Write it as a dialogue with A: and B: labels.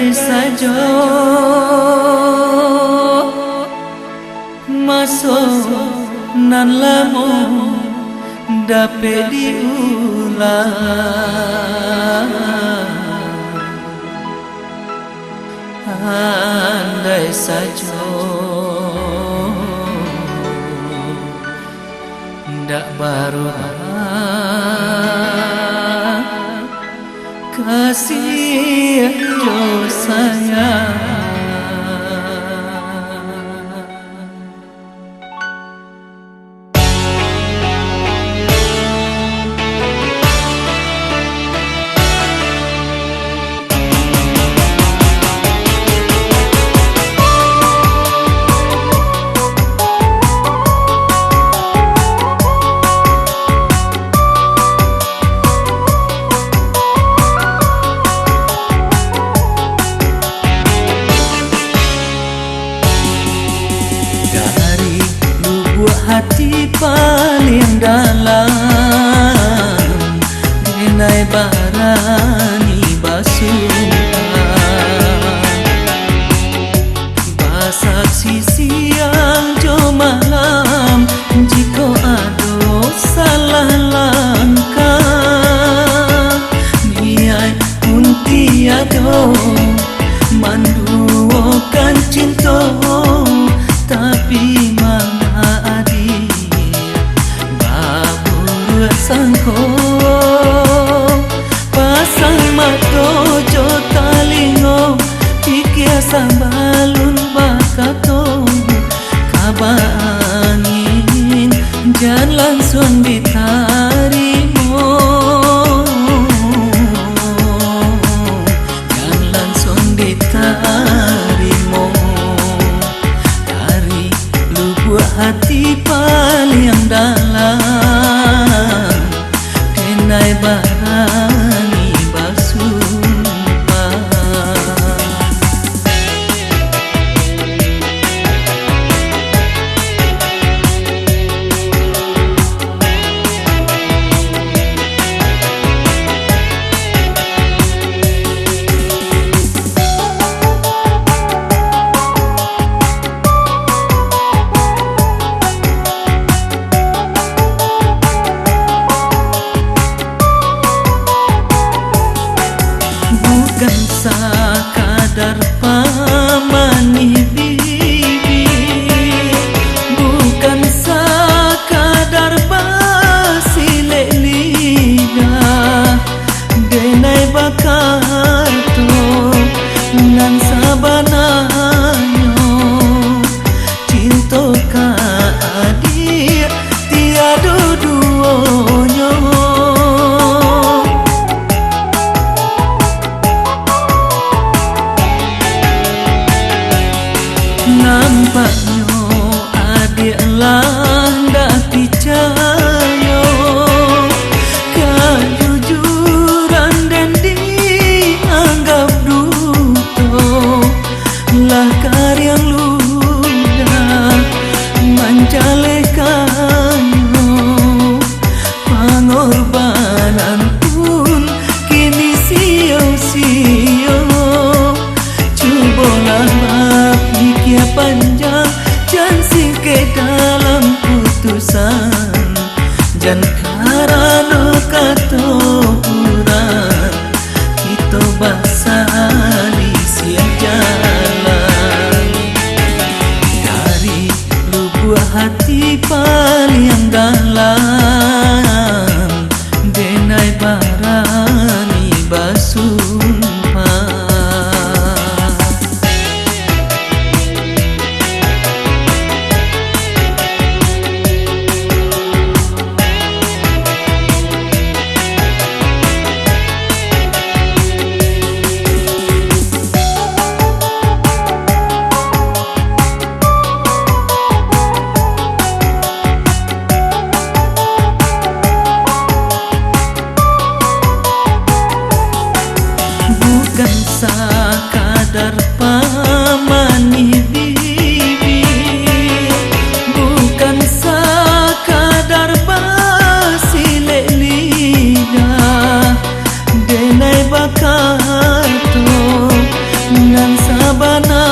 A: andai saja masuk nan lamo dapat diulang. Andai saja ndak baru kasih jo sayang. Hati paling dalam denai barani basuhan basaksi siang jo malam jika ada salah langkah niai pun tiada manduokan cinta tapi sangko pasang mato jo talingo pikir sambalun bakato kaba angin jan langsung ditarimo jan langsung ditarimo dari lubuk hati paling dalam denai barani basumpah. Bukan sekadar pamani bibi, bukan sekadar basile lidah denai bakato nan sabananyo cinta ka adik tiada duonyo. Nampaknya adik lah ndak percaya kejujuran dan dianggap duto lah karya ludah mencalekannya pengorbanan pun kini sia-sia. Cubalah pikir panjang jan singkek dalam putusan jan karana kata urang kita basah di siang jalan dari lubuk hati paling dalam denai barani basumpah. Bukan sekadar pamani bibi, bukan sekadar basile lidah denai bakato Nan sabana